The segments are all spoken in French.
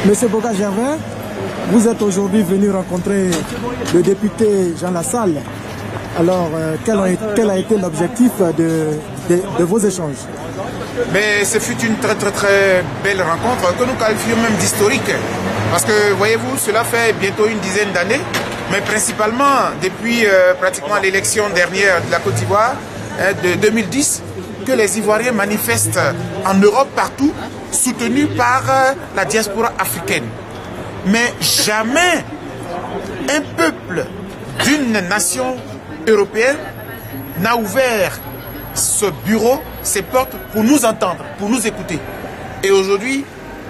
Monsieur Boga Gervais, vous êtes aujourd'hui venu rencontrer le député Jean Lassalle. Alors, quel a été l'objectif de vos échanges? Mais ce fut une très belle rencontre que nous qualifions même d'historique. Parce que, voyez-vous, cela fait bientôt une dizaine d'années, mais principalement depuis pratiquement l'élection dernière de la Côte d'Ivoire de 2010, que les Ivoiriens manifestent en Europe partout, soutenus par la diaspora africaine. Mais jamais un peuple d'une nation européenne n'a ouvert ce bureau, ses portes pour nous entendre, pour nous écouter. Et aujourd'hui,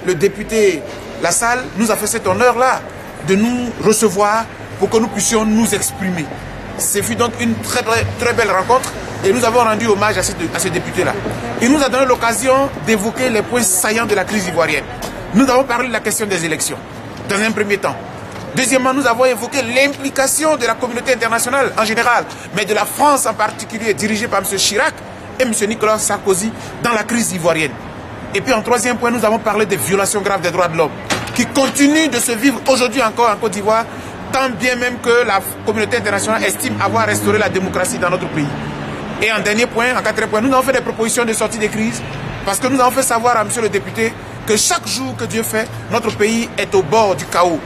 le député Lassalle nous a fait cet honneur-là de nous recevoir pour que nous puissions nous exprimer. Ce fut donc une très belle rencontre et nous avons rendu hommage à ce député-là. Il nous a donné l'occasion d'évoquer les points saillants de la crise ivoirienne. Nous avons parlé de la question des élections, dans un premier temps. Deuxièmement, nous avons évoqué l'implication de la communauté internationale en général, mais de la France en particulier, dirigée par M. Chirac et M. Nicolas Sarkozy, dans la crise ivoirienne. Et puis en troisième point, nous avons parlé des violations graves des droits de l'homme, qui continuent de se vivre aujourd'hui encore en Côte d'Ivoire, tant bien même que la communauté internationale estime avoir restauré la démocratie dans notre pays. Et en dernier point, en quatrième point, nous avons fait des propositions de sortie des crises, parce que nous avons fait savoir à M. le député que chaque jour que Dieu fait, notre pays est au bord du chaos.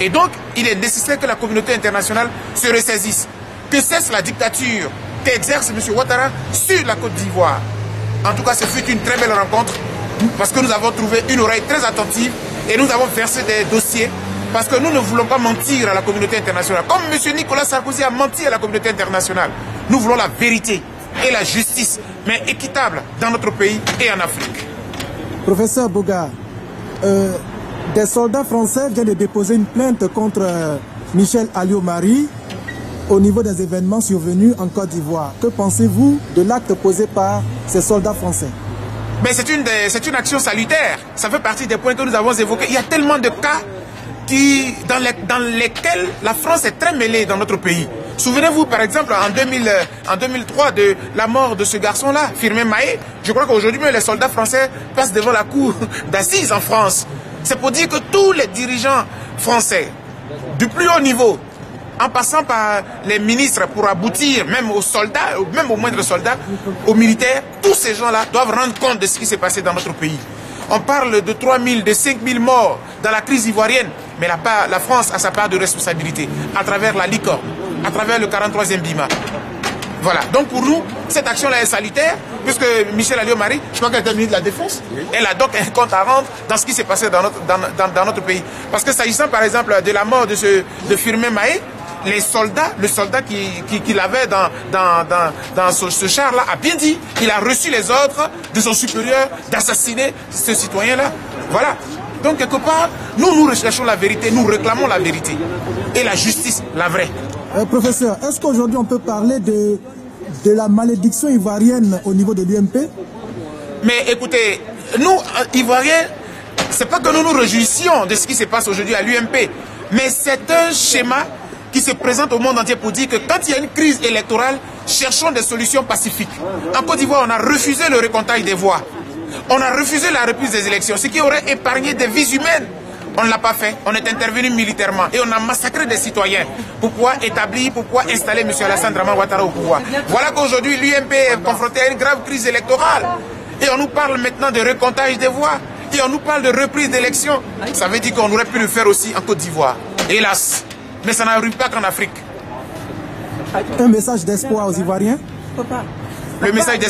Et donc, il est nécessaire que la communauté internationale se ressaisisse, que cesse la dictature qu'exerce M. Ouattara sur la Côte d'Ivoire. En tout cas, ce fut une très belle rencontre, parce que nous avons trouvé une oreille très attentive et nous avons versé des dossiers, parce que nous ne voulons pas mentir à la communauté internationale. Comme M. Nicolas Sarkozy a menti à la communauté internationale, nous voulons la vérité et la justice, mais équitable dans notre pays et en Afrique. Professeur Boga, des soldats français viennent de déposer une plainte contre Michel Alliot-Marie au niveau des événements survenus en Côte d'Ivoire. Que pensez-vous de l'acte posé par ces soldats français? C'est une action salutaire. Ça fait partie des points que nous avons évoqués. Il y a tellement de cas dans lesquels la France est très mêlée dans notre pays. Souvenez-vous par exemple en 2003 de la mort de ce garçon-là, Firmin Maé. Je crois qu'aujourd'hui les soldats français passent devant la cour d'assises en France. C'est pour dire que tous les dirigeants français, du plus haut niveau, en passant par les ministres pour aboutir même aux soldats, même aux moindres soldats, aux militaires, tous ces gens-là doivent rendre compte de ce qui s'est passé dans notre pays. On parle de 3 000, de 5 000 morts dans la crise ivoirienne, mais la France a sa part de responsabilité à travers la LICOR, à travers le 43e BIMA. Voilà, donc pour nous, cette action-là est salutaire, puisque Michel Alliot-Marie, je crois qu'elle est ministre de la Défense, elle a donc un compte à rendre dans ce qui s'est passé dans notre pays. Parce que s'agissant par exemple de la mort de Firmin Maé, le soldat qui l'avait dans ce char-là a bien dit qu'il a reçu les ordres de son supérieur d'assassiner ce citoyen-là. Voilà. Donc quelque part, nous recherchons la vérité, nous réclamons la vérité. Et la justice, la vraie. Professeur, est-ce qu'aujourd'hui on peut parler de la malédiction ivoirienne au niveau de l'UMP? Mais écoutez, nous, Ivoiriens, c'est pas que nous nous réjouissions de ce qui se passe aujourd'hui à l'UMP, mais c'est un schéma qui se présente au monde entier pour dire que quand il y a une crise électorale, cherchons des solutions pacifiques. En Côte d'Ivoire, on a refusé le recomptage des voix. On a refusé la reprise des élections, ce qui aurait épargné des vies humaines. On ne l'a pas fait, on est intervenu militairement et on a massacré des citoyens pour pouvoir installer M. Alassane Draman Ouattara au pouvoir. Voilà qu'aujourd'hui l'UMP est confronté à une grave crise électorale et on nous parle maintenant de recomptage des voix et on nous parle de reprise d'élections. Ça veut dire qu'on aurait pu le faire aussi en Côte d'Ivoire. Hélas, mais ça n'arrive pas qu'en Afrique. Un message d'espoir aux Ivoiriens? Le message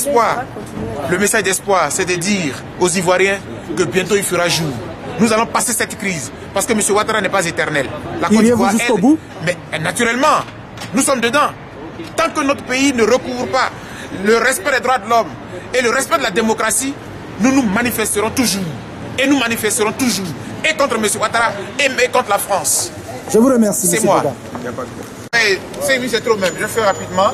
d'espoir, c'est de dire aux Ivoiriens que bientôt il fera jour. Nous allons passer cette crise, parce que M. Ouattara n'est pas éternel. La Côte d'Ivoire jusqu'au bout? Mais naturellement, nous sommes dedans. Tant que notre pays ne recouvre pas le respect des droits de l'homme et le respect de la démocratie, nous nous manifesterons toujours. Et nous manifesterons toujours. Et contre M. Ouattara, et contre la France. Je vous remercie. C'est moi. C'est trop même. Je fais rapidement.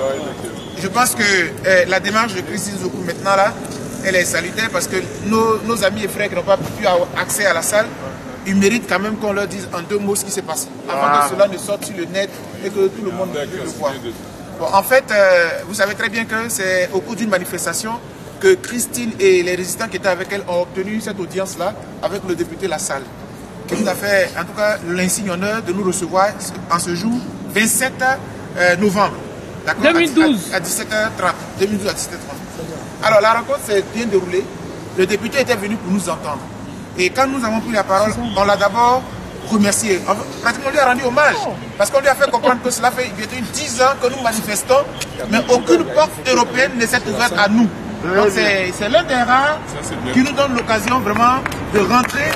Je pense que la démarche de Christine Zoukou maintenant là, elle est salutaire parce que nos amis et frères qui n'ont pas pu avoir accès à la salle, ils méritent quand même qu'on leur dise en 2 mots ce qui s'est passé. Avant que cela ne sorte sur le net et que tout le monde puisse le voir. Bon, en fait, vous savez très bien que c'est au cours d'une manifestation que Christine et les résistants qui étaient avec elle ont obtenu cette audience-là avec le député Lassalle, qui nous a fait, en tout cas, l'insigne honneur de nous recevoir en ce jour, 27 novembre. 2012. À 17h30. 2012 à 17h30. Alors, la rencontre s'est bien déroulée. Le député était venu pour nous entendre. Et quand nous avons pris la parole, on l'a d'abord remercié. Pratiquement, on lui a rendu hommage. Parce qu'on lui a fait comprendre que cela fait bientôt 10 ans que nous manifestons, mais aucune porte européenne ne s'est ouverte à nous. Donc c'est l'un des rares qui nous donne l'occasion vraiment de rentrer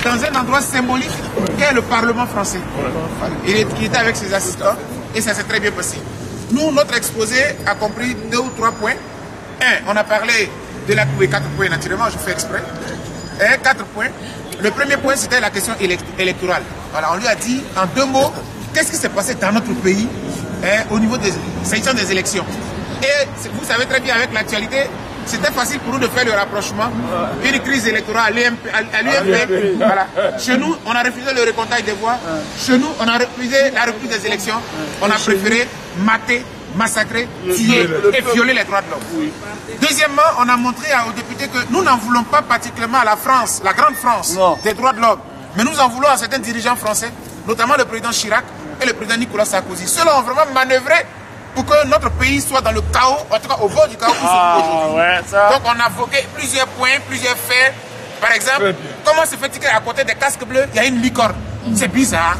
dans un endroit symbolique qu'est le Parlement français. Il était avec ses assistants et ça s'est très bien passé. Nous, notre exposé a compris 2 ou 3 points. On a parlé de la 4 points naturellement, je fais exprès. 4 points. Le premier point, c'était la question électorale. Voilà, on lui a dit en 2 mots, qu'est-ce qui s'est passé dans notre pays au niveau des sélections des élections. Et vous savez très bien, avec l'actualité, c'était facile pour nous de faire le rapprochement. Une crise électorale à l'UMP. Voilà. Chez nous, on a refusé le recomptage des voix. Chez nous, on a refusé la reprise des élections. On a préféré mater, massacrer, tuer et violer les droits de l'homme. Deuxièmement, on a montré aux députés que nous n'en voulons pas particulièrement à la France, la grande France, des droits de l'homme. Mais nous en voulons à certains dirigeants français, notamment le président Chirac et le président Nicolas Sarkozy. Ceux-là ont vraiment manœuvré pour que notre pays soit dans le chaos, en tout cas au bord du chaos aujourd'hui. Donc on a vogué plusieurs points, plusieurs faits. Par exemple, comment se fait-il qu'à côté des casques bleus, il y a une licorne? C'est bizarre.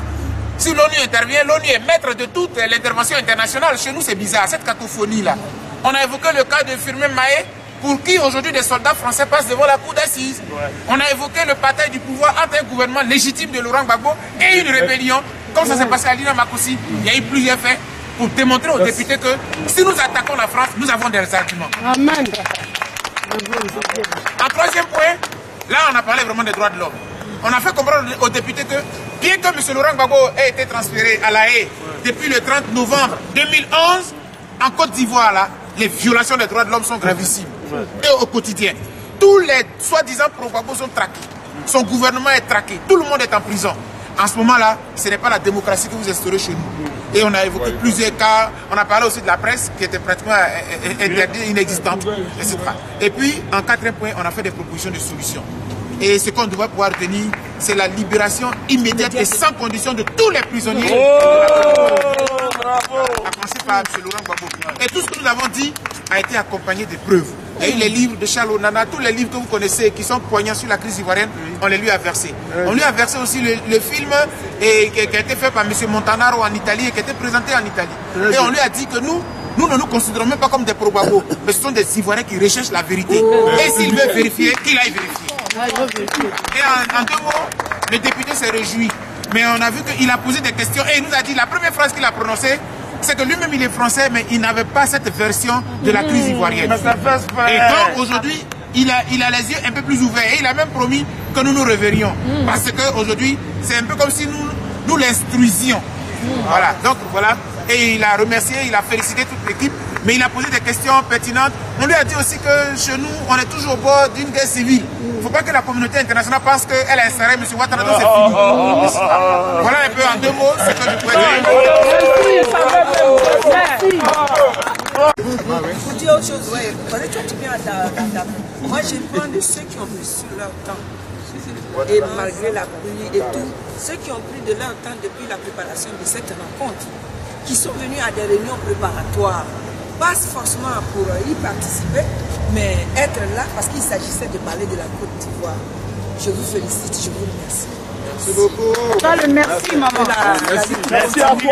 Si l'ONU intervient, l'ONU est maître de toute l'intervention internationale. Chez nous, c'est bizarre, cette cacophonie-là. On a évoqué le cas de Firmin Maé, pour qui aujourd'hui des soldats français passent devant la cour d'assises. On a évoqué le partage du pouvoir entre un gouvernement légitime de Laurent Gbagbo et une rébellion, comme ça s'est passé à Lina Makoussi. Il y a eu plusieurs faits pour démontrer aux députés que si nous attaquons la France, nous avons des arguments. Amen. En troisième point, là on a parlé vraiment des droits de l'homme. On a fait comprendre aux députés que bien que M. Laurent Gbagbo ait été transféré à La Haye depuis le 30 novembre 2011, en Côte d'Ivoire, là, les violations des droits de l'homme sont gravissimes. Et au quotidien, tous les soi-disant pro-Gbagbo sont traqués. Son gouvernement est traqué. Tout le monde est en prison. En ce moment-là, ce n'est pas la démocratie que vous instaurez chez nous. Et on a évoqué plusieurs cas. On a parlé aussi de la presse qui était pratiquement interdite, inexistante, etc. Et puis, en quatrième point, on a fait des propositions de solutions. Et ce qu'on devrait pouvoir retenir, c'est la libération immédiate et sans condition de tous les prisonniers. À commencer par M. Laurent Gbagbo. Et tout ce que nous avons dit a été accompagné de preuves. Il y a eu les livres de Charles Onana, tous les livres que vous connaissez qui sont poignants sur la crise ivoirienne, on les lui a versés. On lui a versé aussi le film qui a été fait par M. Montanaro en Italie et qui a été présenté en Italie. Et on lui a dit que nous ne nous considérons même pas comme des pro-Gbagbo, mais ce sont des Ivoiriens qui recherchent la vérité. Et s'il veut vérifier, qu'il aille vérifier. Et en 2 mots, le député s'est réjoui. Mais on a vu qu'il a posé des questions et il nous a dit, la première phrase qu'il a prononcée, c'est que lui-même il est français, mais il n'avait pas cette version de la crise ivoirienne. Et donc aujourd'hui, il a les yeux un peu plus ouverts. Et il a même promis que nous nous reverrions. Parce qu'aujourd'hui, c'est un peu comme si nous l'instruisions. Voilà, donc voilà. Et il a remercié, il a félicité toute l'équipe. Mais il a posé des questions pertinentes. On lui a dit aussi que chez nous, on est toujours au bord d'une guerre civile. Il ne faut pas que la communauté internationale pense qu'elle a installé M. Ouattara, donc c'est fini. Voilà un peu en 2 mots ce que je pouvais dire. Pour dire autre chose, ouais, toi tu viens à ta... Moi je prends de ceux qui ont pris sur leur temps. Et malgré la pluie et tout, ceux qui ont pris de leur temps depuis la préparation de cette rencontre, qui sont venus à des réunions préparatoires, pas forcément pour y participer, mais être là parce qu'il s'agissait de parler de la Côte d'Ivoire. Je vous félicite, je vous remercie. Merci beaucoup. Merci maman. Merci à vous.